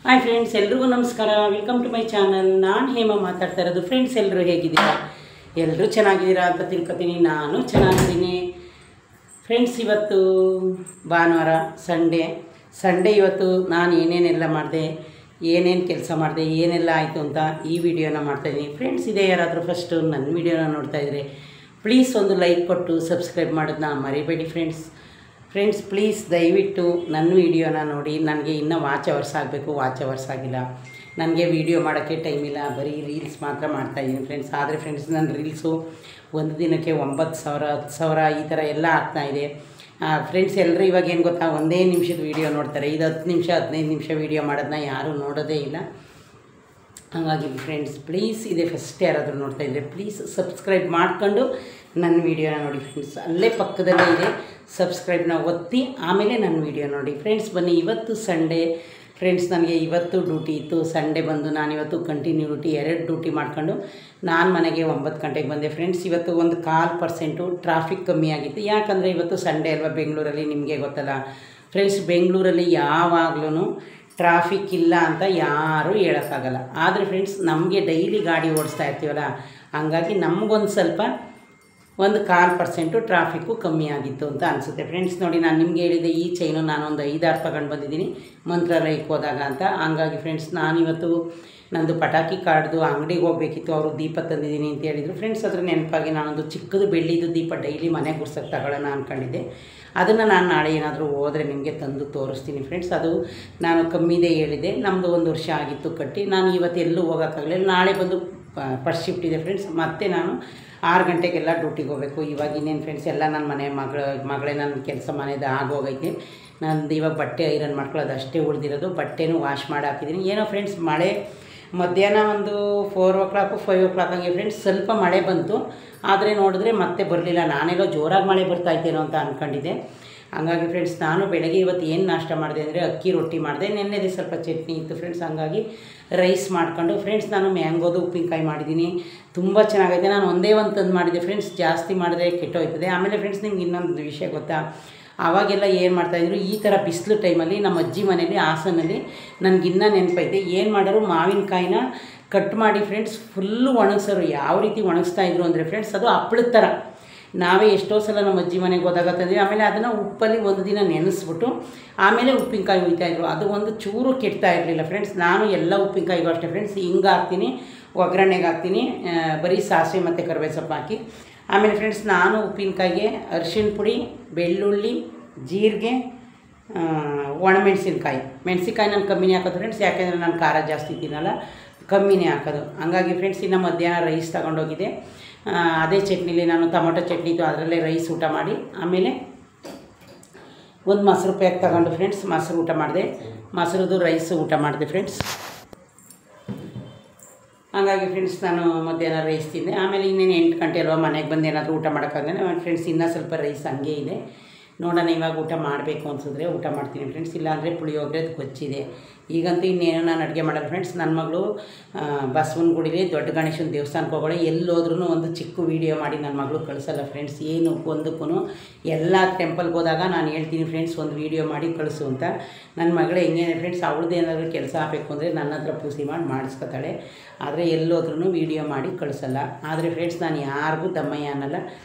Hi friends, ಎಲ್ರಿಗೂ ನಮಸ್ಕಾರ. Welcome to my channel. ನಾನು ಹೇಮ ಮಾತಾಡ್ತಾ ಇರೋದು. ಫ್ರೆಂಡ್ಸ್, ಎಲ್ಲರೂ ಹೇಗಿದ್ದೀರಾ? ಎಲ್ಲರೂ ಚೆನ್ನಾಗಿದ್ದೀರಾ ಅಂತ ತಿಳ್ಕೊತೀನಿ. ನಾನು ಚೆನ್ನಾಗಿದ್ದೀನಿ ಫ್ರೆಂಡ್ಸ್. ಇವತ್ತು ಭಾನುವಾರ, ಸಂಡೇ ಇವತ್ತು ನಾನು ಏನೇನೆಲ್ಲ ಮಾಡಿದೆ, ಏನೇನು ಕೆಲಸ ಮಾಡಿದೆ, ಏನೆಲ್ಲ ಆಯಿತು ಅಂತ ಈ ವಿಡಿಯೋನ ಮಾಡ್ತಾಯಿದ್ದೀನಿ ಫ್ರೆಂಡ್ಸ್. ಇದೇ ಯಾರಾದರೂ ಫಸ್ಟು ನನ್ನ ವಿಡಿಯೋನ ನೋಡ್ತಾಯಿದ್ರೆ ಪ್ಲೀಸ್ ಒಂದು ಲೈಕ್ ಕೊಟ್ಟು ಸಬ್ಸ್ಕ್ರೈಬ್ ಮಾಡೋದನ್ನ ಮರಿಬೇಡಿ ಫ್ರೆಂಡ್ಸ್. ಪ್ಲೀಸ್ ದಯವಿಟ್ಟು ನನ್ನ ವೀಡಿಯೋನ ನೋಡಿ. ನನಗೆ ಇನ್ನೂ ವಾಚ್ ಅವರ್ಸ್ ಆಗಬೇಕು, ವಾಚ್ ಅವರ್ಸ್ ಆಗಿಲ್ಲ. ನನಗೆ ವೀಡಿಯೋ ಮಾಡೋಕ್ಕೆ ಟೈಮ್ ಇಲ್ಲ, ಬರೀ ರೀಲ್ಸ್ ಮಾತ್ರ ಮಾಡ್ತಾಯಿದ್ದೀನಿ ಫ್ರೆಂಡ್ಸ್. ಆದರೆ ಫ್ರೆಂಡ್ಸ್, ನನ್ನ ರೀಲ್ಸು ಒಂದು ದಿನಕ್ಕೆ 9,000 10,000 ಈ ಥರ ಎಲ್ಲ ಆಗ್ತಾಯಿದೆ ಫ್ರೆಂಡ್ಸ್. ಎಲ್ಲರೂ ಇವಾಗ ಏನು ಗೊತ್ತಾ, ಒಂದೇ ನಿಮಿಷದ ವೀಡಿಯೋ ನೋಡ್ತಾರೆ. ಇದು 10 ನಿಮಿಷ 15 ನಿಮಿಷ ವೀಡಿಯೋ ಮಾಡೋದನ್ನ ಯಾರೂ ನೋಡೋದೇ ಇಲ್ಲ. ಹಾಗಾಗಿ ಫ್ರೆಂಡ್ಸ್, ಪ್ಲೀಸ್ ಇದೇ ಫಸ್ಟ್ ಯಾರಾದರೂ ನೋಡ್ತಾಯಿದ್ರೆ ಪ್ಲೀಸ್ ಸಬ್ಸ್ಕ್ರೈಬ್ ಮಾಡ್ಕೊಂಡು ನನ್ನ ವೀಡಿಯೋನ ನೋಡಿ ಫ್ರೆಂಡ್ಸ್. ಅಲ್ಲೇ ಪಕ್ಕದಲ್ಲೇ ಇದೆ, ಸಬ್ಸ್ಕ್ರೈಬ್ನ ಒತ್ತಿ ಆಮೇಲೆ ನನ್ನ ವೀಡಿಯೋ ನೋಡಿ ಫ್ರೆಂಡ್ಸ್. ಬನ್ನಿ, ಇವತ್ತು ಸಂಡೇ ಫ್ರೆಂಡ್ಸ್. ನನಗೆ ಇವತ್ತು ಡ್ಯೂಟಿ ಇತ್ತು. ಸಂಡೇ ಬಂದು ನಾನಿವತ್ತು ಕಂಟಿನ್ಯೂ ಡ್ಯೂಟಿ 2 ಡ್ಯೂಟಿ ಮಾಡ್ಕೊಂಡು ನಾನು ಮನೆಗೆ 9 ಗಂಟೆಗೆ ಬಂದೆ ಫ್ರೆಂಡ್ಸ್. ಇವತ್ತು ಒಂದು 0.25% ಟ್ರಾಫಿಕ್ ಕಮ್ಮಿ ಆಗಿತ್ತು. ಯಾಕಂದರೆ ಇವತ್ತು ಸಂಡೇ ಅಲ್ವಾ ಬೆಂಗಳೂರಲ್ಲಿ, ನಿಮಗೆ ಗೊತ್ತಲ್ಲ ಫ್ರೆಂಡ್ಸ್. ಬೆಂಗಳೂರಲ್ಲಿ ಯಾವಾಗಲೂ ಟ್ರಾಫಿಕ್ ಇಲ್ಲ ಅಂತ ಯಾರೂ ಹೇಳೋಕ್ಕಾಗಲ್ಲ. ಆದರೆ ಫ್ರೆಂಡ್ಸ್, ನಮಗೆ ಡೈಲಿ ಗಾಡಿ ಓಡಿಸ್ತಾ ಇರ್ತೀವಲ್ಲ, ಹಂಗಾಗಿ ನಮಗೊಂದು ಸ್ವಲ್ಪ 0.25% ಟ್ರಾಫಿಕ್ಕು ಕಮ್ಮಿ ಆಗಿತ್ತು ಅಂತ ಅನಿಸುತ್ತೆ ಫ್ರೆಂಡ್ಸ್. ನೋಡಿ, ನಾನು ನಿಮ್ಗೆ ಹೇಳಿದೆ ಈ ಚೈನು ನಾನೊಂದು 5-6 ತಗೊಂಡು ಬಂದಿದ್ದೀನಿ ಮಂತ್ರಾಲಯಕ್ಕೆ ಹೋದಾಗ ಅಂತ. ಹಂಗಾಗಿ ಫ್ರೆಂಡ್ಸ್, ನಾನಿವತ್ತು ನಂದು ಪಟಾಕಿ ಕಾರ್ಡ್ದು ಅಂಗಡಿಗೆ ಹೋಗಬೇಕಿತ್ತು. ಅವರು ದೀಪ ತಂದಿದ್ದೀನಿ ಅಂತ ಹೇಳಿದರು ಫ್ರೆಂಡ್ಸ್. ಅದ್ರ ನೆನಪಾಗಿ ನಾನೊಂದು ಚಿಕ್ಕದು ಬೆಳ್ಳಿದು ದೀಪ ಡೈಲಿ ಮನೆಗೆ ಗುಡ್ಸೋಕ್ಕೆ ತಗೊಳ್ಳೋಣ ಅಂದ್ಕೊಂಡಿದ್ದೆ. ಅದನ್ನು ನಾನು ನಾಳೆ ಏನಾದರೂ ಹೋದರೆ ನಿಮಗೆ ತಂದು ತೋರಿಸ್ತೀನಿ ಫ್ರೆಂಡ್ಸ್. ಅದು ನಾನು ಕಮ್ಮಿದೆ ಹೇಳಿದೆ. ನಮ್ಮದು 1 ವರ್ಷ ಆಗಿತ್ತು ಕಟ್ಟಿ. ನಾನು ಇವತ್ತು ಎಲ್ಲೂ ಹೋಗೋಕ್ಕಾಗಲಿಲ್ಲ. ನಾಳೆ ಬಂದು ಫಸ್ಟ್ ಶಿಫ್ಟ್ ಇದೆ ಫ್ರೆಂಡ್ಸ್. ಮತ್ತು ನಾನು 6 ಗಂಟೆಗೆಲ್ಲ ಡ್ಯೂಟಿಗೆ ಹೋಗಬೇಕು. ಇವಾಗ ಇನ್ನೇನು ಫ್ರೆಂಡ್ಸ್, ಎಲ್ಲ ನನ್ನ ಮಗಳೇ ನನ್ನ ಕೆಲಸ ಮನೆದು ಆಗೋಗೈತೆ. ನಂದು ಇವಾಗ ಬಟ್ಟೆ ಐರನ್ ಮಾಡ್ಕೊಳ್ಳೋದು ಅಷ್ಟೇ ಉಳಿದಿರೋದು. ಬಟ್ಟೆನೂ ವಾಶ್ ಮಾಡಿ ಹಾಕಿದ್ದೀನಿ. ಏನೋ ಫ್ರೆಂಡ್ಸ್, ಮಳೆ ಮಧ್ಯಾಹ್ನ ಒಂದು 4 o'clock 5 o'clock ಹಂಗೆ ಫ್ರೆಂಡ್ಸ್ ಸ್ವಲ್ಪ ಮಳೆ ಬಂತು. ಆದರೆ ನೋಡಿದ್ರೆ ಮತ್ತೆ ಬರಲಿಲ್ಲ. ನಾನೆಲ್ಲೋ ಜೋರಾಗಿ ಮಳೆ ಬರ್ತಾಯಿದ್ದೇನೋ ಅಂತ ಅಂದ್ಕೊಂಡಿದ್ದೆ. ಹಂಗಾಗಿ ಫ್ರೆಂಡ್ಸ್, ನಾನು ಬೆಳಗ್ಗೆ ಇವತ್ತು ಏನು ನಾಷ್ಟ ಮಾಡಿದೆ ಅಂದರೆ ಅಕ್ಕಿ ರೊಟ್ಟಿ ಮಾಡಿದೆ. ನೆನ್ನೆದೇ ಸ್ವಲ್ಪ ಚಟ್ನಿ ಇತ್ತು ಫ್ರೆಂಡ್ಸ್. ಹಂಗಾಗಿ ರೈಸ್ ಮಾಡ್ಕೊಂಡು ಫ್ರೆಂಡ್ಸ್, ನಾನು ಮ್ಯಾಂಗೋದು ಉಪ್ಪಿನಕಾಯಿ ಮಾಡಿದ್ದೀನಿ. ತುಂಬ ಚೆನ್ನಾಗೈತೆ. ನಾನು ಒಂದೇ ಒಂದು ತಂದು ಮಾಡಿದ್ದೆ ಫ್ರೆಂಡ್ಸ್. ಜಾಸ್ತಿ ಮಾಡಿದ್ರೆ ಕೆಟ್ಟೋಯ್ತದೆ. ಆಮೇಲೆ ಫ್ರೆಂಡ್ಸ್, ನಿಮ್ಗೆ ಇನ್ನೊಂದು ವಿಷಯ ಗೊತ್ತಾ, ಆವಾಗೆಲ್ಲ ಏನು ಮಾಡ್ತಾಯಿದ್ರು, ಈ ಥರ ಬಿಸಿಲು ಟೈಮಲ್ಲಿ ನಮ್ಮ ಅಜ್ಜಿ ಮನೇಲಿ ಹಾಸನಲ್ಲಿ ನನಗಿನ್ನೂ ನೆನಪೈತೆ. ಏನು ಮಾಡೋರು, ಮಾವಿನಕಾಯಿನ ಕಟ್ ಮಾಡಿ ಫ್ರೆಂಡ್ಸ್ ಫುಲ್ಲು ಒಣಗಿಸೋರು. ಯಾವ ರೀತಿ ಒಣಗಿಸ್ತಾಯಿದ್ರು ಅಂದರೆ ಫ್ರೆಂಡ್ಸ್, ಅದು ಹಪ್ಪಳದ ಥರ. ನಾವೇ ಎಷ್ಟೋ ಸಲ ನಮ್ಮ ಅಜ್ಜಿ ಮನೆಗೆ ಹೋದಾಗ ತಂದ್ವಿ. ಆಮೇಲೆ ಅದನ್ನು ಉಪ್ಪಲ್ಲಿ ಒಂದು ದಿನ ನೆನೆಸ್ಬಿಟ್ಟು ಆಮೇಲೆ ಉಪ್ಪಿನಕಾಯಿ ಹುಯ್ತಾಯಿದ್ರು. ಅದು ಒಂದು ಚೂರು ಕೆಡ್ತಾ ಇರಲಿಲ್ಲ ಫ್ರೆಂಡ್ಸ್. ನಾನು ಎಲ್ಲ ಉಪ್ಪಿನಕಾಯಿಗೂ ಅಷ್ಟೇ ಫ್ರೆಂಡ್ಸ್, ಹಿಂಗೆ ಹಾಕ್ತೀನಿ, ಒಗ್ಗರಣೆಗೆ ಹಾಕ್ತೀನಿ, ಬರೀ ಸಾಸಿವೆ ಮತ್ತು ಕರಿಬೇವು ಸೊಪ್ಪು ಹಾಕಿ. ಆಮೇಲೆ ಫ್ರೆಂಡ್ಸ್, ನಾನು ಉಪ್ಪಿನಕಾಯಿಗೆ ಅರಿಶಿಣ ಪುಡಿ, ಬೆಳ್ಳುಳ್ಳಿ, ಜೀರಿಗೆ, ಒಣಮೆಣಸಿನ್ಕಾಯಿ ನಾನು ಕಮ್ಮಿನೇ ಹಾಕೋದು ಫ್ರೆಂಡ್ಸ್. ಯಾಕೆಂದರೆ ನಾನು ಖಾರ ಜಾಸ್ತಿ ತಿನ್ನಲ್ಲ, ಕಮ್ಮಿನೇ ಹಾಕೋದು. ಹಂಗಾಗಿ ಫ್ರೆಂಡ್ಸ್, ಇನ್ನು ಮಧ್ಯಾಹ್ನ ರೈಸ್ ತಗೊಂಡೋಗಿದೆ. ಅದೇ ಚಟ್ನಿಲಿ ನಾನು ಟೊಮೊಟೊ ಚಟ್ನಿ ಇತ್ತು, ಅದರಲ್ಲೇ ರೈಸ್ ಊಟ ಮಾಡಿ ಆಮೇಲೆ ಒಂದು ಮೊಸರು ಪ್ಯಾಕ್ ತಗೊಂಡು ಫ್ರೆಂಡ್ಸ್ ಮೊಸರು ಊಟ ಮಾಡಿದೆ. ಮೊಸರದು ರೈಸ್ ಊಟ ಮಾಡಿದೆ ಫ್ರೆಂಡ್ಸ್. ಹಾಗಾಗಿ ಫ್ರೆಂಡ್ಸ್, ನಾನು ಮಧ್ಯಾಹ್ನ ರೈಸ್ ತಿಂದೆ. ಆಮೇಲೆ ಇನ್ನೇನು 8 ಗಂಟೆ ಅಲ್ವಾ, ಮನೆಗೆ ಬಂದು ಏನಾದರೂ ಊಟ ಮಾಡೋಕ್ಕಾಗಲ್ಲ ಫ್ರೆಂಡ್ಸ್. ಇನ್ನೂ ಸ್ವಲ್ಪ ರೈಸ್ ಹಂಗೆ ಇದೆ. ನೋಡೋಣ, ಇವಾಗ ಊಟ ಮಾಡಬೇಕು ಅನಿಸಿದ್ರೆ ಊಟ ಮಾಡ್ತೀನಿ ಫ್ರೆಂಡ್ಸ್. ಇಲ್ಲಾಂದರೆ ಪುಳಿಯೋಗರೆ ಗೊಚ್ಚಿದೆ. ಈಗಂತೂ ಇನ್ನೇನು ನಾನು ಅಡುಗೆ ಮಾಡಲ್ಲ ಫ್ರೆಂಡ್ಸ್. ನನ್ನ ಮಗಳು ಬಸವನ ಗುಡಿಲಿ ದೊಡ್ಡ ಗಣೇಶನ ದೇವಸ್ಥಾನಕ್ಕೆ ಹೋಗೋಳೆ. ಎಲ್ಲೋದ್ರೂ ಒಂದು ಚಿಕ್ಕ ವೀಡಿಯೋ ಮಾಡಿ ನನ್ನ ಮಗಳು ಕಳಿಸಲ್ಲ ಫ್ರೆಂಡ್ಸ್. ಏನು ಒಂದಕ್ಕೂ ಎಲ್ಲ ಟೆಂಪಲ್ಗೆ ಹೋದಾಗ ನಾನು ಹೇಳ್ತೀನಿ ಫ್ರೆಂಡ್ಸ್, ಒಂದು ವೀಡಿಯೋ ಮಾಡಿ ಕಳಿಸು ಅಂತ. ನನ್ನ ಮಗಳು ಹೆಂಗೆ ಫ್ರೆಂಡ್ಸ್, ಅವಳದ್ದು ಏನಾದರೂ ಕೆಲಸ ಆಗಬೇಕು ಅಂದರೆ ನನ್ನ ಹತ್ರ ಪೂಸಿ ಮಾಡಿ ಮಾಡಿಸ್ಕೊತಾಳೆ. ಆದರೆ ಎಲ್ಲೋದ್ರೂ ವೀಡಿಯೋ ಮಾಡಿ ಕಳಿಸಲ್ಲ. ಆದರೆ ಫ್ರೆಂಡ್ಸ್, ನಾನು ಯಾರಿಗೂ ದಮ್ಮಯ್ಯ ಅನ್ನಲ್ಲ.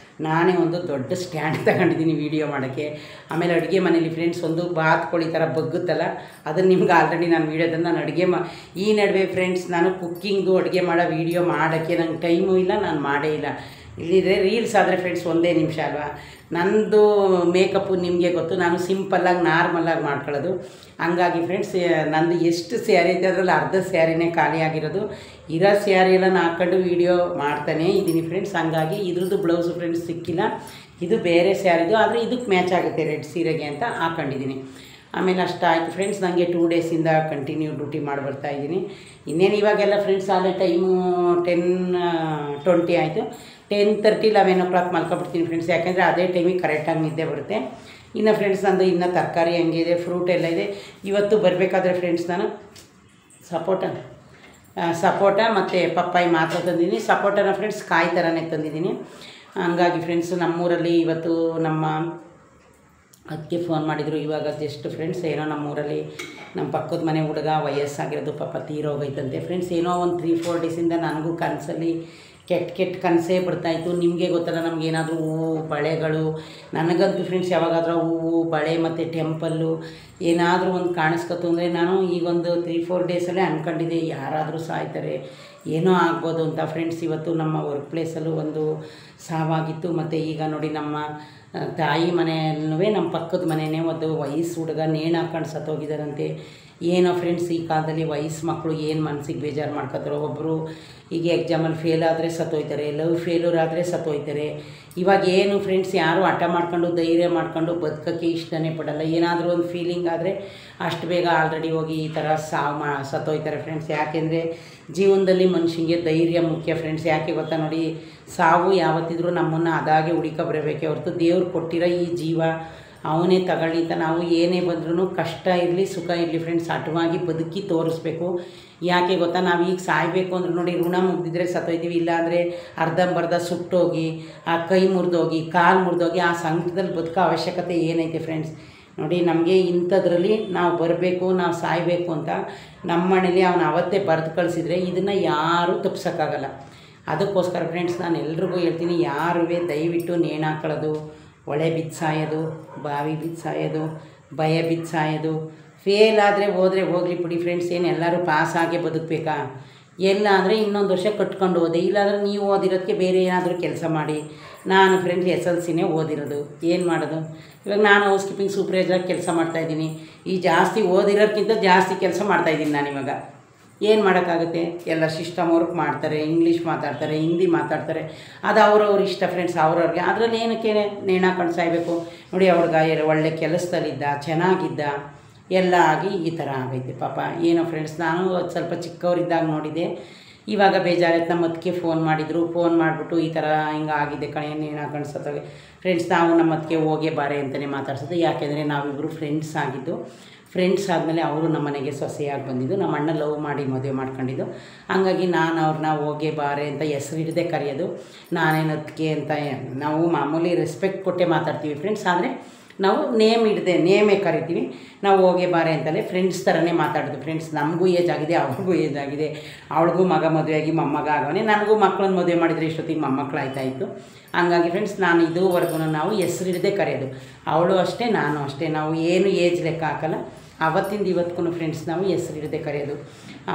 ನಾನೇ ಒಂದು ದೊಡ್ಡ ಸ್ಟ್ಯಾಂಡ್ ತಗೊಂಡಿದ್ದೀನಿ ವೀಡಿಯೋ ಮಾಡೋಕ್ಕೆ. ಆಮೇಲೆ ಅಡುಗೆ ಮನೇಲಿ ಫ್ರೆಂಡ್ಸ್, ಒಂದು ಬಾತ್ಕೋಳಿ ಥರ ಬಗ್ಗುತ್ತಲ್ಲ, ಅದನ್ನು ನಿಮ್ಗೆ ಆಲ್ರೆಡಿ ನಾನು ವೀಡಿಯೋದಲ್ಲಿ ನಾನು ಅಡುಗೆ ಈ ನಡುವೆ ಫ್ರೆಂಡ್ಸ್, ನಾನು ಕುಕ್ಕಿಂಗ್ದು ಅಡುಗೆ ಮಾಡೋ ವೀಡಿಯೋ ಮಾಡೋಕ್ಕೆ ನಂಗೆ ಟೈಮು ಇಲ್ಲ, ನಾನು ಮಾಡೇ ಇಲ್ಲ. ಇಲ್ಲಿದ್ರೆ ರೀಲ್ಸ್ ಆದರೆ ಫ್ರೆಂಡ್ಸ್ 1 ನಿಮಿಷ ಅಲ್ವಾ. ನನ್ನದು ಮೇಕಪ್ಪು ನಿಮಗೆ ಗೊತ್ತು, ನಾನು ಸಿಂಪಲ್ಲಾಗಿ ನಾರ್ಮಲಾಗಿ ಮಾಡ್ಕೊಳ್ಳೋದು. ಹಂಗಾಗಿ ಫ್ರೆಂಡ್ಸ್, ನಂದು ಎಷ್ಟು ಸ್ಯಾರಿ ಐತೆ ಅದರಲ್ಲಿ ಅರ್ಧ ಸ್ಯಾರಿನೇ ಖಾಲಿ ಆಗಿರೋದು. ಇರೋ ಸ್ಯಾರಿ ಎಲ್ಲ ಹಾಕ್ಕೊಂಡು ವೀಡಿಯೋ ಮಾಡ್ತಾನೇ ಇದ್ದೀನಿ ಫ್ರೆಂಡ್ಸ್. ಹಂಗಾಗಿ ಇದ್ರದ್ದು ಬ್ಲೌಸು ಫ್ರೆಂಡ್ಸ್ ಸಿಕ್ಕಿಲ್ಲ. ಇದು ಬೇರೆ ಸ್ಯಾರಿದು, ಆದರೆ ಇದಕ್ಕೆ ಮ್ಯಾಚ್ ಆಗುತ್ತೆ ರೆಡ್ ಸೀರೆಗೆ ಅಂತ ಹಾಕ್ಕೊಂಡಿದ್ದೀನಿ. ಆಮೇಲೆ ಅಷ್ಟಾಯಿತು ಫ್ರೆಂಡ್ಸ್. ನನಗೆ 2 ಡೇಸಿಂದ ಕಂಟಿನ್ಯೂ ಡ್ಯೂಟಿ ಮಾಡಿ ಬರ್ತಾಯಿದ್ದೀನಿ. ಇನ್ನೇನು ಇವಾಗೆಲ್ಲ ಫ್ರೆಂಡ್ಸ್, ಆಲೆ ಟೈಮು 10:20 ಆಯಿತು. 10:30 11 o'clock ಮಲ್ಕೊಬಿಡ್ತೀನಿ ಫ್ರೆಂಡ್ಸ್. ಯಾಕೆಂದರೆ ಅದೇ ಟೈಮಿಗೆ ಕರೆಕ್ಟಾಗಿ ನಿದ್ದೆ ಬರುತ್ತೆ. ಇನ್ನು ಫ್ರೆಂಡ್ಸ್, ನಂದು ಇನ್ನೂ ತರಕಾರಿ ಹಂಗೆ ಇದೆ, ಫ್ರೂಟ್ ಎಲ್ಲ ಇದೆ. ಇವತ್ತು ಬರಬೇಕಾದ್ರೆ ಫ್ರೆಂಡ್ಸ್, ನಾನು ಸಪೋಟ ಮತ್ತು ಪಪ್ಪಾಯಿ ಮಾತ್ರ ತಂದಿದ್ದೀನಿ. ಸಪೋಟನ ಫ್ರೆಂಡ್ಸ್ ಕಾಯಿ ಥರನೇ ತಂದಿದ್ದೀನಿ. ಹಂಗಾಗಿ ಫ್ರೆಂಡ್ಸ್, ನಮ್ಮೂರಲ್ಲಿ ಇವತ್ತು ನಮ್ಮ ಅದಕ್ಕೆ ಫೋನ್ ಮಾಡಿದರು. ಇವಾಗ ಜಸ್ಟ್ ಫ್ರೆಂಡ್ಸ್ ಏನೋ ನಮ್ಮೂರಲ್ಲಿ ನಮ್ಮ ಪಕ್ಕದ ಮನೆ ಹುಡುಗ ವಯಸ್ಸಾಗಿರೋದು ಪಾಪ ತೀರೋಗೈತಂತೆ ಫ್ರೆಂಡ್ಸ್. ಏನೋ ಒಂದು 3-4 ಡೇಸಿಂದ ನನಗೂ ಕನಸಲ್ಲಿ ಕೆಟ್ಟ ಕನಸೇ ಬರ್ತಾಯಿತ್ತು. ನಿಮಗೆ ಗೊತ್ತಲ್ಲ, ನಮಗೇನಾದರೂ ಹೂವು ಬಳೆಗಳು, ನನಗಂತೂ ಫ್ರೆಂಡ್ಸ್ ಯಾವಾಗಾದರೂ ಹೂವು ಬಳೆ ಮತ್ತು ಟೆಂಪಲ್ಲು ಏನಾದರೂ ಒಂದು ಕಾಣಿಸ್ಕೊತು ಅಂದರೆ ನಾನು ಈಗೊಂದು 3-4 ಡೇಸಲ್ಲೇ ಅಂದ್ಕೊಂಡಿದ್ದೆ ಯಾರಾದರೂ ಸಾಯ್ತಾರೆ, ಏನೋ ಆಗ್ಬೋದು ಅಂತ ಫ್ರೆಂಡ್ಸ್. ಇವತ್ತು ನಮ್ಮ ವರ್ಕ್ ಪ್ಲೇಸಲ್ಲೂ ಒಂದು ಸಾವಾಗಿತ್ತು. ಮತ್ತು ಈಗ ನೋಡಿ ನಮ್ಮ ತಾಯಿ ಮನೆಯಲ್ಲೂ ನಮ್ಮ ಪಕ್ಕದ ಮನೆಯೇ ಒಂದು ವಯಸ್ಸು ಹುಡುಗ ನೇಣು ಹಾಕೊಂಡು ಸತ್ತೋಗಿದ್ದಾರಂತೆ. ಏನೋ ಫ್ರೆಂಡ್ಸ್, ಈ ಕಾಲದಲ್ಲಿ ವಯಸ್ಸು ಮಕ್ಕಳು ಏನು ಮನಸ್ಸಿಗೆ ಬೇಜಾರು ಮಾಡ್ಕೊತಾರೋ. ಒಬ್ಬರು ಈಗ ಎಕ್ಸಾಮಲ್ಲಿ ಫೇಲ್ ಆದರೆ ಸತ್ತೋಯ್ತಾರೆ, ಲವ್ ಫೇಲ್ಯೂರ್ ಆದರೆ ಸತ್ತೋಯ್ತಾರೆ. ಇವಾಗ ಏನು ಫ್ರೆಂಡ್ಸ್, ಯಾರು ಹಠ ಮಾಡ್ಕೊಂಡು ಧೈರ್ಯ ಮಾಡ್ಕೊಂಡು ಬದುಕೋಕ್ಕೆ ಇಷ್ಟನೇ ಪಡಲ್ಲ. ಏನಾದರೂ ಒಂದು ಫೀಲಿಂಗ್ ಆದರೆ ಅಷ್ಟು ಬೇಗ ಆಲ್ರೆಡಿ ಹೋಗಿ ಈ ಥರ ಸತ್ತೋಯ್ತಾರೆ ಫ್ರೆಂಡ್ಸ್. ಯಾಕೆಂದರೆ ಜೀವನದಲ್ಲಿ ಮನುಷ್ಯನಿಗೆ ಧೈರ್ಯ ಮುಖ್ಯ ಫ್ರೆಂಡ್ಸ್. ಯಾಕೆ ಗೊತ್ತಾ ನೋಡಿ, ಸಾವು ಯಾವತ್ತಿದ್ರೂ ನಮ್ಮನ್ನು ಅದಾಗೆ ಹುಡುಕಬರಬೇಕೆ ಹೊರತು ದೇವ್ರು ಕೊಟ್ಟಿರೋ ಈ ಜೀವ ಅವನೇ ತಗೊಳ್ಳಿ ಅಂತ ನಾವು ಏನೇ ಬಂದ್ರೂ ಕಷ್ಟ ಇರಲಿ ಸುಖ ಇರಲಿ ಫ್ರೆಂಡ್ಸ್ ಹಠವಾಗಿ ಬದುಕಿ ತೋರಿಸ್ಬೇಕು. ಯಾಕೆ ಗೊತ್ತಾ, ನಾವು ಈಗ ಸಾಯಬೇಕು ಅಂದ್ರೆ ನೋಡಿ ಋಣ ಮುಗ್ದಿದ್ರೆ ಸತ್ತೋಯ್ತೀವಿ, ಇಲ್ಲಾಂದರೆ ಅರ್ಧಂಬರ್ಧ ಸುಟ್ಟೋಗಿ ಆ ಕೈ ಮುರಿದೋಗಿ ಕಾಲು ಮುರಿದೋಗಿ ಆ ಸಂಕಟದಲ್ಲಿ ಬದುಕೋ ಅವಶ್ಯಕತೆ ಏನೈತೆ ಫ್ರೆಂಡ್ಸ್. ನೋಡಿ ನಮಗೆ ಇಂಥದ್ರಲ್ಲಿ ನಾವು ಬರಬೇಕು, ನಾವು ಸಾಯಬೇಕು ಅಂತ ನಮ್ಮ ಮನೇಲಿ ಅವನು ಅವತ್ತೇ ಬರೆದು ಕಳಿಸಿದರೆ ಇದನ್ನು ಯಾರೂ ತಪ್ಪಿಸೋಕ್ಕಾಗಲ್ಲ. ಅದಕ್ಕೋಸ್ಕರ ಫ್ರೆಂಡ್ಸ್ ನಾನು ಎಲ್ರಿಗೂ ಹೇಳ್ತೀನಿ, ಯಾರುವೇ ದಯವಿಟ್ಟು ನೇಣು ಹಾಕೊಳ್ಳೋದು, ಒಳೆ ಬಿದ್ದು ಸಾಯೋದು, ಬಾವಿ ಬಿದ್ದು ಸಾಯೋದು, ಭಯ ಬಿದ್ದು ಸಾಯೋದು, ಫೇಲ್ ಆದರೆ ಹೋದರೆ ಹೋಗಲಿ ಬಿಡಿ ಫ್ರೆಂಡ್ಸ್, ಏನು ಎಲ್ಲರೂ ಪಾಸಾಗೆ ಬದುಕಬೇಕಾ? ಎಲ್ಲ ಅಂದರೆ ಇನ್ನೊಂದು ವರ್ಷ ಕಟ್ಕೊಂಡು ಹೋದೆ, ಇಲ್ಲಾಂದರೆ ನೀವು ಓದಿರೋದಕ್ಕೆ ಬೇರೆ ಏನಾದರೂ ಕೆಲಸ ಮಾಡಿ. ನಾನು ಫ್ರೆಂಡ್ಸ್ SLCನೇ ಓದಿರೋದು, ಏನು ಮಾಡೋದು? ಇವಾಗ ನಾನು ಹೌಸ್ ಕೀಪಿಂಗ್ ಸೂಪರ್ವೈಸರಾಗಿ ಕೆಲಸ ಮಾಡ್ತಾಯಿದ್ದೀನಿ. ಈ ಜಾಸ್ತಿ ಓದಿರೋದಕ್ಕಿಂತ ಜಾಸ್ತಿ ಕೆಲಸ ಮಾಡ್ತಾಯಿದ್ದೀನಿ ನಾನು ಇವಾಗ. ಏನು ಮಾಡೋಕ್ಕಾಗುತ್ತೆ? ಎಲ್ಲ ಸಿಸ್ಟಮ್ ವರ್ಕ್ ಮಾಡ್ತಾರೆ, ಇಂಗ್ಲೀಷ್ ಮಾತಾಡ್ತಾರೆ, ಹಿಂದಿ ಮಾತಾಡ್ತಾರೆ, ಅದು ಅವ್ರವ್ರ ಇಷ್ಟ ಫ್ರೆಂಡ್ಸ್, ಅವ್ರವ್ರಿಗೆ. ಅದರಲ್ಲಿ ಏನಕ್ಕೆ ನೇಣು ಹಾಕೊಂಡು ಸಾಯಬೇಕು? ನೋಡಿ ಅವ್ರಿಗೆ ಒಳ್ಳೆ ಕೆಲಸದಲ್ಲಿದ್ದ, ಚೆನ್ನಾಗಿದ್ದ, ಎಲ್ಲ ಆಗಿ ಈ ಥರ ಆಗೈತೆ ಪಾಪ. ಏನೋ ಫ್ರೆಂಡ್ಸ್, ನಾನು ಸ್ವಲ್ಪ ಚಿಕ್ಕವರಿದ್ದಾಗ ನೋಡಿದೆ, ಇವಾಗ ಬೇಜಾರಾಯ್ತು. ನಮ್ಮ ಅದಕ್ಕೆ ಫೋನ್ ಮಾಡಿದರು, ಫೋನ್ ಮಾಡಿಬಿಟ್ಟು ಈ ಥರ ಹಿಂಗೆ ಆಗಿದೆ ಕಣೆ, ನೇಣು ಹಾಕೊಂಡು ಸತ್ತೋಗಿ ಫ್ರೆಂಡ್ಸ್. ನಾವು ನಮ್ಮ ಅದಕ್ಕೆ ಹೋಗೇ ಬಾರೆ ಅಂತಲೇ ಮಾತಾಡ್ಸೋದು. ಯಾಕೆಂದರೆ ನಾವಿಬ್ಬರು ಫ್ರೆಂಡ್ಸ್ ಆಗಿದ್ದು. ಫ್ರೆಂಡ್ಸ್ ಆದಮೇಲೆ ಅವರು ನಮ್ಮ ಮನೆಗೆ ಸೊಸೆಯಾಗಿ ಬಂದಿದ್ದು. ನಮ್ಮ ಅಣ್ಣ ಲವ್ ಮಾಡಿ ಮದುವೆ ಮಾಡ್ಕೊಂಡಿದ್ದು. ಹಂಗಾಗಿ ನಾನು ಅವ್ರನ್ನ ಹೋಗೇ ಬಾರೆ ಅಂತ ಹೆಸರು ಹಿಡ್ದೇ ಕರೆಯೋದು. ನಾನೇನು ಅದಕ್ಕೆ ಅಂತ ನಾವು ಮಾಮೂಲಿ ರೆಸ್ಪೆಕ್ಟ್ ಕೊಟ್ಟೆ ಮಾತಾಡ್ತೀವಿ ಫ್ರೆಂಡ್ಸ್. ಆದರೆ ನಾವು ನೇಮೇ ಕರಿತೀವಿ. ನಾವು ಹೋಗೇ ಬಾರೆ ಅಂತಲೇ ಫ್ರೆಂಡ್ಸ್ ಥರನೇ ಮಾತಾಡೋದು ಫ್ರೆಂಡ್ಸ್. ನಮಗೂ ಏಜ್ ಆಗಿದೆ, ಅವ್ರಿಗೂ ಏಜ್ ಆಗಿದೆ. ಅವಳಿಗೂ ಮಗ ಮದುವೆಯಾಗಿ ಮೊಮ್ಮಗ ಆಗವನೇ, ನನಗೂ ಮಕ್ಕಳನ್ನ ಮದುವೆ ಮಾಡಿದರೆ ಇಷ್ಟೊತ್ತಿಗೆ ಮೊಮ್ಮಕ್ಕಳು ಆಯ್ತಾಯಿತ್ತು. ಹಂಗಾಗಿ ಫ್ರೆಂಡ್ಸ್ ನಾನು ಇದುವರೆಗೂ ನಾವು ಹೆಸರು ಹಿಡ್ದೇ ಕರೆಯೋದು. ಅವಳು ಅಷ್ಟೇ, ನಾನು ಅಷ್ಟೇ. ನಾವು ಏನು ಏಜ್ ಲೆಕ್ಕ ಹಾಕಲ್ಲ. ಅವತ್ತಿಂದ ಇವತ್ತಿಗೂ ಫ್ರೆಂಡ್ಸ್ ನಾವು ಹೆಸರು ಹಿಡ್ದೇ ಕರೆಯೋದು.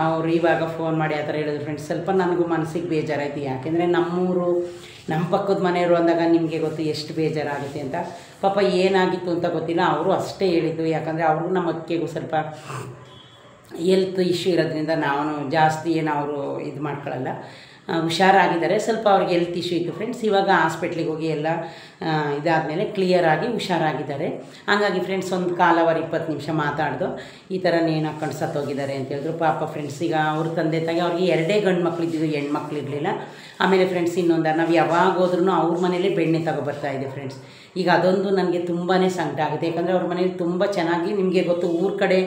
ಅವರು ಇವಾಗ ಫೋನ್ ಮಾಡಿ ಆ ಥರ ಹೇಳಿದ್ರು ಫ್ರೆಂಡ್ಸ್. ಸ್ವಲ್ಪ ನನಗೂ ಮನಸ್ಸಿಗೆ ಬೇಜಾರಾಯಿತು. ಯಾಕೆಂದರೆ ನಮ್ಮೂರು, ನಮ್ಮ ಪಕ್ಕದ ಮನೆಯವರು ಅಂದಾಗ ನಿಮಗೆ ಗೊತ್ತು ಎಷ್ಟು ಬೇಜಾರಾಗುತ್ತೆ ಅಂತ. ಪಾಪ ಏನಾಗಿತ್ತು ಅಂತ ಗೊತ್ತಿಲ್ಲ, ಅವರು ಅಷ್ಟೇ ಹೇಳಿದ್ದು. ಯಾಕಂದರೆ ಅವ್ರಿಗೂ ನಮ್ಮ ಅಕ್ಕೆಗೂ ಸ್ವಲ್ಪ ಹೆಲ್ತ್ ಇಶ್ಯೂ ಇರೋದ್ರಿಂದ ನಾವು ಜಾಸ್ತಿ ಏನು ಅವರು ಇದು ಮಾಡ್ಕೊಳ್ಳಲ್ಲ. ಹುಷಾರಾಗಿದ್ದಾರೆ, ಸ್ವಲ್ಪ ಅವ್ರಿಗೆ ಹೆಲ್ತ್ ಇಶ್ಯೂ ಇತ್ತು ಫ್ರೆಂಡ್ಸ್. ಇವಾಗ ಹಾಸ್ಪಿಟ್ಲಿಗೆ ಹೋಗಿ ಎಲ್ಲ ಇದಾದಮೇಲೆ ಕ್ಲಿಯರಾಗಿ ಹುಷಾರಾಗಿದ್ದಾರೆ. ಹಂಗಾಗಿ ಫ್ರೆಂಡ್ಸ್ ಒಂದು ಕಾಲವರ್ 20 ನಿಮಿಷ ಮಾತಾಡ್ದು ಈ ಥರ ನೇಣು ಹಾಕ್ಕೊಂಡು ಸತ್ತೋಗಿದ್ದಾರೆ ಅಂತ ಹೇಳಿದ್ರು. ಪಾಪ ಫ್ರೆಂಡ್ಸ್, ಈಗ ಅವ್ರ ತಂದೆ ತಾಯಿ ಅವ್ರಿಗೆ 2 ಗಂಡು ಮಕ್ಳು ಇದ್ದಿದ್ದು, ಹೆಣ್ಮಕ್ಳು ಇರಲಿಲ್ಲ. ಆಮೇಲೆ ಫ್ರೆಂಡ್ಸ್ ಇನ್ನೊಂದು, ನಾವು ಯಾವಾಗ ಹೋದ್ರೂ ಅವ್ರ ಮನೇಲಿ ಬೆಣ್ಣೆ ತಗೊಬರ್ತಾಯಿದೆ ಫ್ರೆಂಡ್ಸ್. ಈಗ ಅದೊಂದು ನನಗೆ ತುಂಬಾ ಸಂಕಟ ಆಗುತ್ತೆ. ಯಾಕಂದರೆ ಅವ್ರ ಮನೇಲಿ ತುಂಬ ಚೆನ್ನಾಗಿ, ನಿಮಗೆ ಗೊತ್ತು ಊರ ಕಡೆ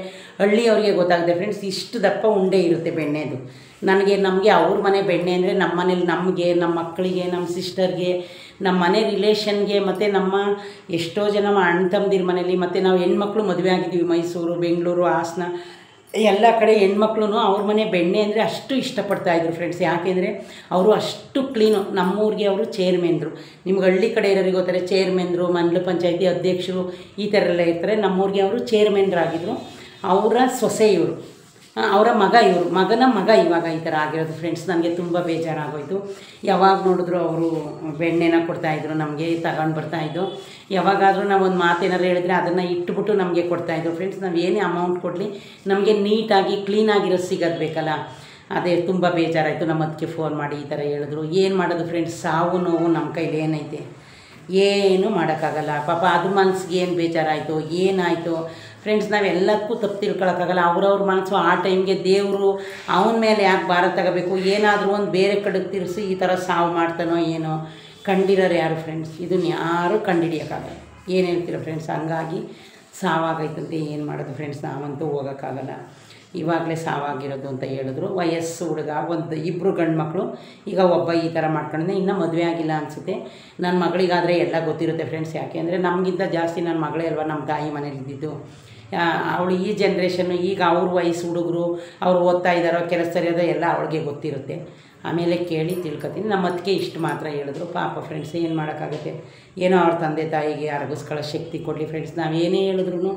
ಹಳ್ಳಿಯವ್ರಿಗೆ ಗೊತ್ತಾಗುತ್ತೆ ಫ್ರೆಂಡ್ಸ್, ಇಷ್ಟು ದಪ್ಪ ಉಂಡೆ ಇರುತ್ತೆ ಬೆಣ್ಣೆದು. ನಮಗೆ ಅವ್ರ ಮನೆ ಬೆಣ್ಣೆ ಅಂದರೆ ನಮ್ಮ ಮನೇಲಿ ನಮಗೆ, ನಮ್ಮ ಮಕ್ಕಳಿಗೆ, ನಮ್ಮ ಸಿಸ್ಟರ್ಗೆ, ನಮ್ಮ ಮನೆ ರಿಲೇಷನ್ಗೆ, ಮತ್ತು ನಮ್ಮ ಎಷ್ಟೋ ಜನ ಅಣ್ಣ ತಮ್ಮದಿರ ಮನೇಲಿ, ಮತ್ತು ನಾವು ಹೆಣ್ಮಕ್ಳು ಮದುವೆ ಆಗಿದ್ದೀವಿ ಮೈಸೂರು, ಬೆಂಗಳೂರು, ಹಾಸನ ಎಲ್ಲ ಕಡೆ ಹೆಣ್ಮಕ್ಳು ಅವ್ರ ಮನೆ ಬೆಣ್ಣೆ ಅಂದರೆ ಅಷ್ಟು ಇಷ್ಟಪಡ್ತಾಯಿದ್ರು ಫ್ರೆಂಡ್ಸ್. ಯಾಕೆಂದರೆ ಅವರು ಅಷ್ಟು ಕ್ಲೀನು. ನಮ್ಮೂರಿಗೆ ಅವರು ಚೇರ್ಮನ್ರು. ನಿಮ್ಗೆ ಹಳ್ಳಿ ಕಡೆ ಇರೋರಿಗೆ ಗೊತ್ತಾರೆ, ಚೇರ್ಮನ್ರು, ಮಂಡಲ ಪಂಚಾಯತಿ ಅಧ್ಯಕ್ಷರು ಈ ಥರ ಎಲ್ಲ ಇರ್ತಾರೆ. ನಮ್ಮೂರಿಗೆ ಅವರು ಚೇರ್ಮನ್ರಾಗಿದ್ದರು. ಅವರ ಸೊಸೆ ಇವರು, ಅವರ ಮಗ ಇವರು, ಮಗನ ಮಗ ಇವಾಗ ಈ ಥರ ಆಗಿರೋದು ಫ್ರೆಂಡ್ಸ್. ನನಗೆ ತುಂಬ ಬೇಜಾರಾಗೋಯಿತು. ಯಾವಾಗ ನೋಡಿದ್ರು ಅವರು ಬೆಣ್ಣೆನ ಕೊಡ್ತಾಯಿದ್ರು, ನಮಗೆ ತಗೊಂಡು ಬರ್ತಾಯಿದ್ದು. ಯಾವಾಗಾದರೂ ನಾವು ಒಂದು ಮಾತೇನಾರು ಹೇಳಿದ್ರೆ ಅದನ್ನು ಇಟ್ಬಿಟ್ಟು ನಮಗೆ ಕೊಡ್ತಾಯಿದ್ರು ಫ್ರೆಂಡ್ಸ್. ನಾವು ಏನೇ ಅಮೌಂಟ್ ಕೊಡಲಿ ನಮಗೆ ನೀಟಾಗಿ ಕ್ಲೀನಾಗಿರೋದು ಸಿಗೋದು ಬೇಕಲ್ಲ. ಅದೇ ತುಂಬ ಬೇಜಾರಾಯಿತು. ನಮ್ಮ ಅದಕ್ಕೆ ಫೋನ್ ಮಾಡಿ ಈ ಥರ ಹೇಳಿದ್ರು. ಏನು ಮಾಡೋದು ಫ್ರೆಂಡ್ಸ್, ಸಾವು ನೋವು ನಮ್ಮ ಕೈಲಿ ಏನೈತೆ, ಏನೂ ಮಾಡೋಕ್ಕಾಗಲ್ಲ. ಪಾಪ ಅದು ಮನಸ್ಸಿಗೆ ಏನು ಬೇಜಾರಾಯಿತು, ಏನಾಯಿತು ಫ್ರೆಂಡ್ಸ್, ನಾವೆಲ್ಲದಕ್ಕೂ ತಪ್ಪು ತಿಳ್ಕೊಳಕ್ಕಾಗಲ್ಲ. ಅವ್ರವ್ರ ಮನಸ್ಸು ಆ ಟೈಮ್ಗೆ ದೇವರು ಅವನ ಮೇಲೆ ಯಾಕೆ ಭಾರ ತಗೋಬೇಕು, ಏನಾದರೂ ಒಂದು ಬೇರೆ ಕಡೆಗೆ ತಿರ್ಸಿ ಈ ಥರ ಸಾವು ಮಾಡ್ತಾನೋ ಏನೋ. ಕಂಡಿರೋರು ಯಾರು ಫ್ರೆಂಡ್ಸ್, ಇದನ್ನು ಯಾರೂ ಕಂಡುಹಿಡಿಯೋಕ್ಕಾಗಲ್ಲ. ಏನು ಹೇಳ್ತೀರ ಫ್ರೆಂಡ್ಸ್? ಹಂಗಾಗಿ ಸಾವಾಗೈತಂತೆ, ಏನು ಮಾಡೋದು ಫ್ರೆಂಡ್ಸ್, ನಾವಂತೂ ಹೋಗೋಕ್ಕಾಗಲ್ಲ. ಇವಾಗಲೇ ಸಾವಾಗಿರೋದು ಅಂತ ಹೇಳಿದ್ರು. ವಯಸ್ಸು ಹುಡುಗ, ಒಂದು ಇಬ್ಬರು ಗಂಡು ಮಕ್ಕಳು, ಈಗ ಒಬ್ಬ ಈ ಥರ ಮಾಡ್ಕೊಂಡಿದ್ದೆ. ಇನ್ನೂ ಮದುವೆ ಆಗಿಲ್ಲ ಅನಿಸುತ್ತೆ. ನನ್ನ ಮಗಳಿಗಾದರೆ ಎಲ್ಲ ಗೊತ್ತಿರುತ್ತೆ ಫ್ರೆಂಡ್ಸ್. ಯಾಕೆ ಅಂದರೆ ನಮಗಿಂತ ಜಾಸ್ತಿ ನನ್ನ ಮಗಳೇ ಅಲ್ವಾ ನಮ್ಮ ತಾಯಿ ಮನೇಲಿ ಇದ್ದಿದ್ದು. ಅವಳು ಈ ಜನ್ರೇಷನ್ನು, ಈಗ ಅವ್ರ ವಯಸ್ಸು ಹುಡುಗರು ಅವ್ರು ಓದ್ತಾ ಇದ್ದಾರೋ ಕೆಲಸ ಸರಿಯೋದೋ ಎಲ್ಲ ಅವಳಿಗೆ ಗೊತ್ತಿರುತ್ತೆ. ಆಮೇಲೆ ಕೇಳಿ ತಿಳ್ಕೊತೀನಿ. ನಮ್ಮ ಅತ್ತಿಗೆ ಇಷ್ಟು ಮಾತ್ರ ಹೇಳಿದ್ರು. ಪಾಪ ಫ್ರೆಂಡ್ಸ್, ಏನು ಮಾಡೋಕ್ಕಾಗುತ್ತೆ, ಏನೋ ಅವ್ರ ತಂದೆ ತಾಯಿಗೆ ಅರಗಿಸ್ಕೊಳ್ಳೋ ಶಕ್ತಿ ಕೊಡಲಿ ಫ್ರೆಂಡ್ಸ್. ನಾವು ಏನೇ ಹೇಳಿದ್ರು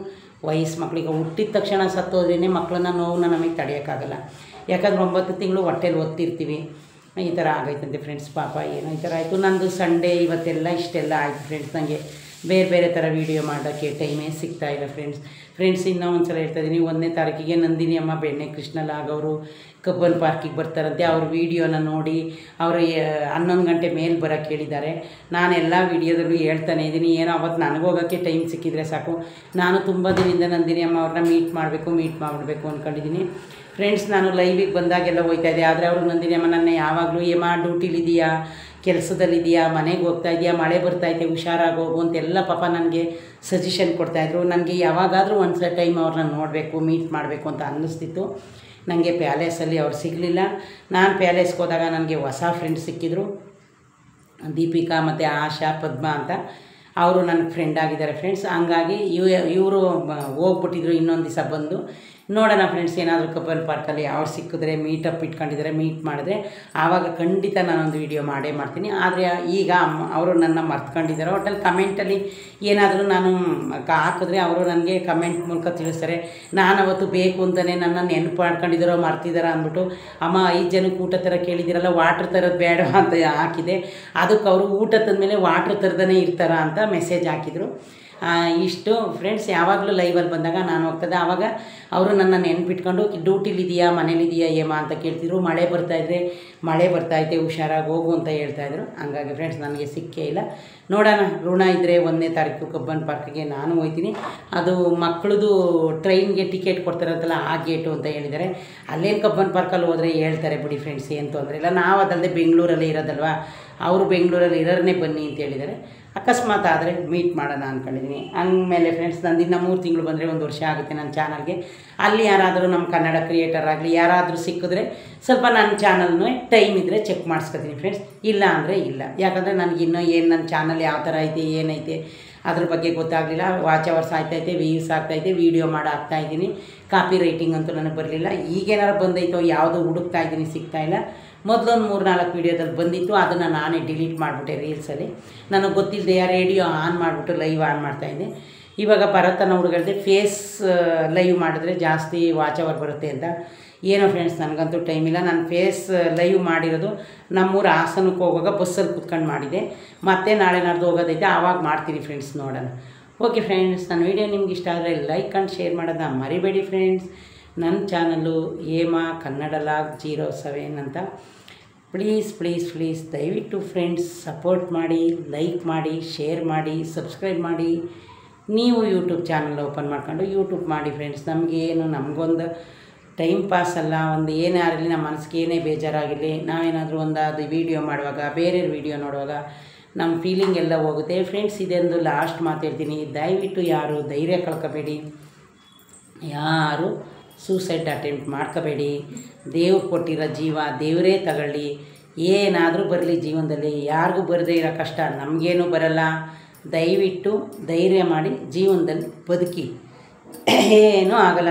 ವಯಸ್ಸು ಮಕ್ಕಳಿಗೆ ಹುಟ್ಟಿದ ತಕ್ಷಣ ಸತ್ತೋದ್ರೇ ಮಕ್ಕಳನ್ನ ನೋವನ್ನ ನಮಗೆ ತಡೆಯೋಕ್ಕಾಗಲ್ಲ. ಯಾಕಂದ್ರೆ 9 ತಿಂಗಳು ಹೊಟ್ಟೆಲಿ ಒತ್ತಿರ್ತೀವಿ. ಈ ಥರ ಆಗೈತಂತೆ ಫ್ರೆಂಡ್ಸ್. ಪಾಪ ಏನೋ ಈ ಥರ ಆಯಿತು. ನಂದು ಸಂಡೇ ಇವತ್ತೆಲ್ಲ ಇಷ್ಟೆಲ್ಲ ಆಯಿತು ಫ್ರೆಂಡ್ಸ್. ನನಗೆ ಬೇರೆ ಬೇರೆ ಥರ ವೀಡಿಯೋ ಮಾಡೋಕ್ಕೆ ಟೈಮೇ ಸಿಗ್ತಾಯಿಲ್ಲ ಫ್ರೆಂಡ್ಸ್. ಇನ್ನೂ ಒಂದು ಸಲ ಹೇಳ್ತಾಯಿದ್ದೀನಿ, 1ನೇ ತಾರೀಕಿಗೆ ನಂದಿನಿ ಅಮ್ಮ ಬೆಣ್ಣೆ ಕೃಷ್ಣಲಾಗ್ ಅವರು ಕಬ್ಬನ್ ಪಾರ್ಕಿಗೆ ಬರ್ತಾರಂತೆ. ಅವ್ರ ವೀಡಿಯೋನ ನೋಡಿ ಅವರು 11 ಗಂಟೆ ಮೇಲೆ ಬರೋಕ್ಕೆ ಹೇಳಿದ್ದಾರೆ. ನಾನೆಲ್ಲ ವೀಡಿಯೋದಲ್ಲೂ ಹೇಳ್ತಾನೆ ಇದ್ದೀನಿ. ಏನೋ ಅವತ್ತು ನನಗೋಗೋಕ್ಕೆ ಟೈಮ್ ಸಿಕ್ಕಿದರೆ ಸಾಕು. ನಾನು ತುಂಬ ದಿನದಿಂದ ನಂದಿನಿ ಅಮ್ಮ ಅವ್ರನ್ನ ಮೀಟ್ ಮಾಡಬೇಕು ಅಂದ್ಕೊಂಡಿದ್ದೀನಿ ಫ್ರೆಂಡ್ಸ್. ನಾನು ಲೈವಿಗೆ ಬಂದಾಗೆಲ್ಲ ಹೋಗ್ತಾಯಿದ್ದೆ. ಆದರೆ ಅವರು ನಂದಿನಿ ಅಮ್ಮ ನನ್ನ ಯಾವಾಗಲೂ ಡ್ಯೂಟಿಲಿದೆಯಾ, ಕೆಲಸದಲ್ಲಿದೆಯಾ, ಮನೆಗೆ ಹೋಗ್ತಾ ಇದೆಯಾ, ಮಳೆ ಬರ್ತಾಯಿದೆ, ಹುಷಾರಾಗೋಗು ಅಂತೆಲ್ಲ ಪಾಪ ನನಗೆ ಸಜೆಷನ್ ಕೊಡ್ತಾಯಿದ್ರು. ನನಗೆ ಯಾವಾಗಾದರೂ ಒಂದು ಟೈಮ್ ಅವ್ರನ್ನ ನೋಡಬೇಕು, ಮೀಟ್ ಮಾಡಬೇಕು ಅಂತ ಅನ್ನಿಸ್ತಿತ್ತು. ನನಗೆ ಪ್ಯಾಲೇಸಲ್ಲಿ ಅವ್ರು ಸಿಗಲಿಲ್ಲ. ನಾನು ಪ್ಯಾಲೇಸ್ಗೆ ಹೋದಾಗ ನನಗೆ ಹೊಸ ಫ್ರೆಂಡ್ಸ್ ಸಿಕ್ಕಿದ್ರು, ದೀಪಿಕಾ ಮತ್ತು ಆಶಾ, ಪದ್ಮ ಅಂತ. ಅವರು ನನ್ನ ಫ್ರೆಂಡ್ ಆಗಿದ್ದಾರೆ ಫ್ರೆಂಡ್ಸ್. ಹಂಗಾಗಿ ಇವರು ಹೋಗ್ಬಿಟ್ಟಿದ್ರು. ಇನ್ನೊಂದು ದಿವಸ ಬಂದು ನೋಡೋಣ ಫ್ರೆಂಡ್ಸ್, ಏನಾದರೂ ಕಬ್ಬನ್ ಪಾರ್ಕಲ್ಲಿ ಅವ್ರು ಸಿಕ್ಕಿದ್ರೆ, ಮೀಟಪ್ ಇಟ್ಕೊಂಡಿದ್ದಾರೆ, ಮೀಟ್ ಮಾಡಿದ್ರೆ ಆವಾಗ ಖಂಡಿತ ನಾನೊಂದು ವೀಡಿಯೋ ಮಾಡೇ ಮಾಡ್ತೀನಿ. ಆದರೆ ಈಗ ಅವರು ನನ್ನ ಮರ್ತ್ಕೊಂಡಿದ್ದಾರೆ. ಒಟ್ಟಲ್ಲಿ ಕಮೆಂಟಲ್ಲಿ ಏನಾದರೂ ನಾನು ಹಾಕಿದ್ರೆ ಅವರು ನನಗೆ ಕಮೆಂಟ್ ಮೂಲಕ ತಿಳಿಸ್ತಾರೆ. ನಾನು ಅವತ್ತು ಬೇಕು ಅಂತಲೇ ನನ್ನ ನೆನಪು ಮಾಡ್ಕೊಂಡಿದ್ದಾರೋ ಮರ್ತಿದ್ದಾರೋ ಅಂದ್ಬಿಟ್ಟು, ಅಮ್ಮ 5 ಜನಕ್ಕೆ ಊಟ ಥರ ಕೇಳಿದ್ದೀರಲ್ಲ, ವಾಟ್ರ್ ತರೋದು ಬೇಡ ಅಂತ ಹಾಕಿದೆ. ಅದಕ್ಕೆ ಅವರು ಊಟ ತಂದಮೇಲೆ ವಾಟ್ರ್ ತರದೇ ಇರ್ತಾರ ಅಂತ ಮೆಸೇಜ್ ಹಾಕಿದರು. ಇಷ್ಟು ಫ್ರೆಂಡ್ಸ್. ಯಾವಾಗಲೂ ಲೈವಲ್ಲಿ ಬಂದಾಗ ನಾನು ಹೋಗ್ತದೆ, ಆವಾಗ ಅವರು ನನ್ನ ನೆನ್ಪಿಟ್ಕೊಂಡು ಡ್ಯೂಟಿಲಿದೆಯಾ, ಮನೇಲಿದೆಯಾ ಏಮಾ ಅಂತ ಕೇಳ್ತಿದ್ರು. ಮಳೆ ಬರ್ತಾಯಿದೆ, ಹುಷಾರಾಗಿ ಹೋಗು ಅಂತ ಹೇಳ್ತಾಯಿದ್ರು. ಹಂಗಾಗಿ ಫ್ರೆಂಡ್ಸ್ ನನಗೆ ಸಿಕ್ಕೇ ಇಲ್ಲ. ನೋಡೋಣ, ಋಣ ಇದ್ದರೆ 1ನೇ ತಾರೀಕು ಕಬ್ಬನ್ ಪಾರ್ಕಿಗೆ ನಾನು ಹೋಗ್ತೀನಿ. ಅದು ಮಕ್ಕಳದು ಟ್ರೈನ್ಗೆ ಟಿಕೆಟ್ ಕೊಡ್ತಾರಂತಲ್ಲ, ಆ ಗೇಟು ಅಂತ ಹೇಳಿದ್ದಾರೆ. ಅಲ್ಲೇನು ಕಬ್ಬನ್ ಪಾರ್ಕಲ್ಲಿ ಹೋದರೆ ಹೇಳ್ತಾರೆ ಬಿಡಿ ಫ್ರೆಂಡ್ಸ್, ಏನು ತೊಂದರೆ ಇಲ್ಲ. ನಾವು ಅದಲ್ಲದೆ ಬೆಂಗಳೂರಲ್ಲಿ ಇರೋದಲ್ವ, ಅವರು ಬೆಂಗಳೂರಲ್ಲಿ ಇರೋರನ್ನೇ ಬನ್ನಿ ಅಂತ ಹೇಳಿದ್ದಾರೆ. ಅಕಸ್ಮಾತ್ ಆದರೆ ಮೀಟ್ ಮಾಡೋಣ ಅಂದ್ಕೊಂಡಿದ್ದೀನಿ. ಅಂದಮೇಲೆ ಫ್ರೆಂಡ್ಸ್, ನಂದು ಇನ್ನೂ 3 ತಿಂಗಳು ಬಂದರೆ 1 ವರ್ಷ ಆಗುತ್ತೆ ನನ್ನ ಚಾನಲ್ಗೆ. ಅಲ್ಲಿ ಯಾರಾದರೂ ನಮ್ಮ ಕನ್ನಡ ಕ್ರಿಯೇಟರ್ ಆಗಲಿ ಯಾರಾದರೂ ಸಿಕ್ಕಿದ್ರೆ ಸ್ವಲ್ಪ ನನ್ನ ಚಾನಲ್ನೂ ಟೈಮ್ ಇದ್ದರೆ ಚೆಕ್ ಮಾಡಿಸ್ಕೊತೀನಿ ಫ್ರೆಂಡ್ಸ್. ಇಲ್ಲ ಅಂದರೆ ಇಲ್ಲ. ಯಾಕಂದರೆ ನನಗಿನ್ನೂ ಏನು ನನ್ನ ಚಾನಲ್ ಯಾವ ಥರ ಐತೆ ಏನೈತೆ ಅದ್ರ ಬಗ್ಗೆ ಗೊತ್ತಾಗಲಿಲ್ಲ. ವಾಚ್ ಅವರ್ಸ್ ಆಗ್ತೈತೆ, ವ್ಯೂಸ್ ಆಗ್ತೈತೆ, ವೀಡಿಯೋ ಹಾಕ್ತಾಯಿದ್ದೀನಿ. ಕಾಪಿ ರೈಟಿಂಗ್ ಅಂತೂ ನನಗೆ ಬರಲಿಲ್ಲ. ಈಗೇನಾರು ಬಂದೈತೋ ಯಾವುದು ಹುಡುಕ್ತಾ ಇದ್ದೀನಿ, ಸಿಗ್ತಾಯಿಲ್ಲ. ಮೊದಲೊಂದು 3-4 ವೀಡಿಯೋದಲ್ಲಿ ಬಂದಿತ್ತು, ಅದನ್ನು ನಾನೇ ಡಿಲೀಟ್ ಮಾಡಿಬಿಟ್ಟೆ ರೀಲ್ಸಲ್ಲಿ. ನನಗೆ ಗೊತ್ತಿಲ್ಲದೆ ರೇಡಿಯೋ ಆನ್ ಮಾಡಿಬಿಟ್ಟು ಲೈವ್ ಆನ್ ಮಾಡ್ತಾಯಿದ್ದೆ. ಇವಾಗ ಭರತನ ಹುಡುಗರದೇ ಫೇಸ್ ಲೈವ್ ಮಾಡಿದ್ರೆ ಜಾಸ್ತಿ ವಾಚ್ ಅವರ್ ಬರುತ್ತೆ ಅಂತ. ಏನೋ ಫ್ರೆಂಡ್ಸ್, ನನಗಂತೂ ಟೈಮ್ ಇಲ್ಲ. ನಾನು ಫೇಸ್ ಲೈವ್ ಮಾಡಿರೋದು ನಮ್ಮೂರು ಹಾಸನಕ್ಕೆ ಹೋಗುವಾಗ ಬಸ್ಸಲ್ಲಿ ಕೂತ್ಕೊಂಡು ಮಾಡಿದೆ. ಮತ್ತೆ ನಾಳೆ ನಾಡ್ದು ಹೋಗೋದೈತೆ, ಆವಾಗ ಮಾಡ್ತೀನಿ ಫ್ರೆಂಡ್ಸ್. ನೋಡೋಣ. ಓಕೆ ಫ್ರೆಂಡ್ಸ್, ನನ್ನ ವೀಡಿಯೋ ನಿಮ್ಗೆ ಇಷ್ಟ ಆದರೆ ಲೈಕ್ ಆ್ಯಂಡ್ ಶೇರ್ ಮಾಡೋದನ್ನ ಮರಿಬೇಡಿ ಫ್ರೆಂಡ್ಸ್. ನನ್ನ ಚಾನಲ್ಲು ಹೇಮಾ ಕನ್ನಡ ಲಾಗ್ 07 ಅಂತ. ಪ್ಲೀಸ್ ದಯವಿಟ್ಟು ಫ್ರೆಂಡ್ಸ್ ಸಪೋರ್ಟ್ ಮಾಡಿ, ಲೈಕ್ ಮಾಡಿ, ಶೇರ್ ಮಾಡಿ, ಸಬ್ಸ್ಕ್ರೈಬ್ ಮಾಡಿ. ನೀವು ಯೂಟ್ಯೂಬ್ ಚಾನಲ್ ಓಪನ್ ಮಾಡ್ಕೊಂಡು ಯೂಟ್ಯೂಬ್ ಮಾಡಿ ಫ್ರೆಂಡ್ಸ್. ನಮಗೊಂದು ಟೈಮ್ ಪಾಸ್ ಅಲ್ಲ. ಒಂದು ಏನೇ ಆಗಲಿ, ನಮ್ಮ ಮನಸ್ಸಿಗೆ ಏನೇ ಬೇಜಾರಾಗಿರಲಿ, ನಾವೇನಾದರೂ ಅದು ವೀಡಿಯೋ ಮಾಡುವಾಗ, ಬೇರೆ ವೀಡಿಯೋ ನೋಡುವಾಗ ನಮ್ಮ ಫೀಲಿಂಗ್ ಎಲ್ಲ ಹೋಗುತ್ತೆ ಫ್ರೆಂಡ್ಸ್. ಇದೊಂದು ಲಾಸ್ಟ್ ಮಾತು ಹೇಳ್ತೀನಿ, ದಯವಿಟ್ಟು ಯಾರು ಧೈರ್ಯ ಕಳ್ಕೊಬೇಡಿ, ಯಾರು ಸೂಸೈಡ್ ಅಟೆಂಪ್ಟ್ ಮಾಡ್ಕೋಬೇಡಿ. ದೇವ್ರು ಕೊಟ್ಟಿರೋ ಜೀವ ದೇವರೇ ತಗೊಳ್ಳಿ. ಏನಾದರೂ ಬರಲಿ ಜೀವನದಲ್ಲಿ, ಯಾರಿಗೂ ಬರದೇ ಇರೋ ಕಷ್ಟ ನಮಗೇನೂ ಬರಲ್ಲ. ದಯವಿಟ್ಟು ಧೈರ್ಯ ಮಾಡಿ ಜೀವನದಲ್ಲಿ ಬದುಕಿ. ಏನೂ ಆಗಲ್ಲ.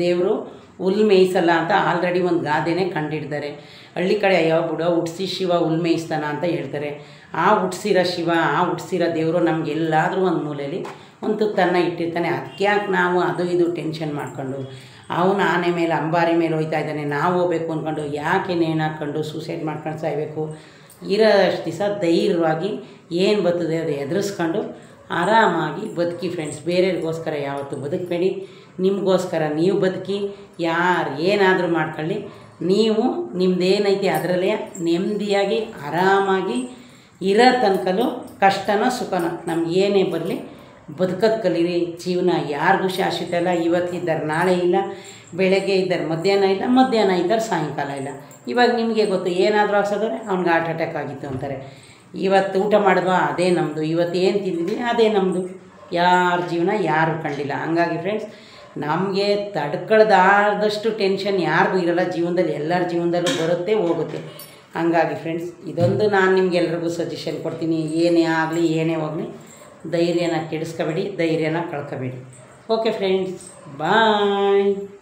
ದೇವರು ಹುಲ್ ಮೇಯಿಸಲ್ಲ ಅಂತ ಆಲ್ರೆಡಿ ಒಂದು ಗಾದೆನೇ ಕಂಡಿಡ್ತಾರೆ. ಹಳ್ಳಿ ಕಡೆ ಅಯ್ಯೋ ಬಿಡೋ, ಹುಟ್ಟಿಸಿ ಶಿವ ಹುಲ್ ಮೇಯಿಸ್ತಾನ ಅಂತ ಹೇಳ್ತಾರೆ. ಆ ಹುಟ್ಟಿಸಿರೋ ಶಿವ, ಆ ಹುಟ್ಟಿಸಿರೋ ದೇವರು ನಮಗೆಲ್ಲಾದರೂ ಒಂದು ಮೂಲೆಯಲ್ಲಿ ಒಂದು ತುತ್ತನ್ನು ಇಟ್ಟಿರ್ತಾನೆ. ಅದಕ್ಕೆ ಯಾಕೆ ನಾವು ಅದು ಇದು ಟೆನ್ಷನ್ ಮಾಡ್ಕೊಂಡು, ಅವನು ಆನೆ ಮೇಲೆ ಅಂಬಾರಿ ಮೇಲೆ ಹೋಗ್ತಾ ಇದ್ದಾನೆ, ನಾವು ಹೋಗ್ಬೇಕು ಅಂದ್ಕೊಂಡು ಯಾಕೆ ನೇಣು ಹಾಕ್ಕೊಂಡು ಸೂಸೈಡ್ ಮಾಡ್ಕೊಂಡು ಸಾಯಬೇಕು? ಇರೋಷ್ಟು ದಿವಸ ಧೈರ್ಯವಾಗಿ ಏನು ಬರ್ತದೆ ಅದು ಎದುರಿಸ್ಕೊಂಡು ಆರಾಮಾಗಿ ಬದುಕಿ ಫ್ರೆಂಡ್ಸ್. ಬೇರೆಯವ್ರಿಗೋಸ್ಕರ ಯಾವತ್ತೂ ಬದುಕಬೇಡಿ, ನಿಮಗೋಸ್ಕರ ನೀವು ಬದುಕಿ. ಯಾರು ಏನಾದರೂ ಮಾಡ್ಕೊಳ್ಳಿ, ನೀವು ನಿಮ್ಮದೇನೈತೆ ಅದರಲ್ಲೇ ನೆಮ್ಮದಿಯಾಗಿ ಆರಾಮಾಗಿ ಇರೋ ತನಕಲೂ ಕಷ್ಟನೋ ಸುಖನೋ ನಮಗೇನೇ ಬರಲಿ ಬದುಕೋದು ಕಲೀರಿ. ಜೀವನ ಯಾರಿಗೂ ಶಾಶ್ವತ ಇಲ್ಲ. ಇವತ್ತಿದ್ದಾರೆ ನಾಳೆ ಇಲ್ಲ, ಬೆಳಗ್ಗೆ ಇದ್ದಾರೆ ಮಧ್ಯಾಹ್ನ ಇಲ್ಲ, ಮಧ್ಯಾಹ್ನ ಇದ್ದಾರೆ ಸಾಯಂಕಾಲ ಇಲ್ಲ. ಇವಾಗ ನಿಮಗೆ ಗೊತ್ತು, ಏನಾದರೂ ಆಗ್ಸೋದ್ರೆ ಅವ್ನಿಗೆ ಹಾರ್ಟ್ ಅಟ್ಯಾಕ್ ಆಗಿತ್ತು ಅಂತಾರೆ. ಇವತ್ತು ಊಟ ಮಾಡಿದ್ವಾ ಅದೇ ನಮ್ಮದು, ಇವತ್ತು ಏನು ತಿಂದಿದ್ವಿ ಅದೇ ನಮ್ಮದು. ಯಾರ ಜೀವನ ಯಾರು ಕಂಡಿಲ್ಲ. ಹಂಗಾಗಿ ಫ್ರೆಂಡ್ಸ್ ನಮಗೆ ತಡ್ಕೊಳ್ದಾದಷ್ಟು ಟೆನ್ಷನ್ ಯಾರಿಗೂ ಇರೋಲ್ಲ ಜೀವನದಲ್ಲಿ, ಎಲ್ಲರ ಜೀವನದಲ್ಲೂ ಬರುತ್ತೆ ಹೋಗುತ್ತೆ. ಹಂಗಾಗಿ ಫ್ರೆಂಡ್ಸ್ ಇದೊಂದು ನಾನು ನಿಮ್ಗೆಲ್ರಿಗೂ ಸಜೆಷನ್ ಕೊಡ್ತೀನಿ, ಏನೇ ಆಗಲಿ ಏನೇ ಹೋಗಲಿ ಧೈರ್ಯನ ಕೆಡಿಸ್ಕೋಬೇಡಿ, ಧೈರ್ಯನ ಕಳ್ಕೊಬೇಡಿ. ಓಕೆ ಫ್ರೆಂಡ್ಸ್, ಬಾಯ್.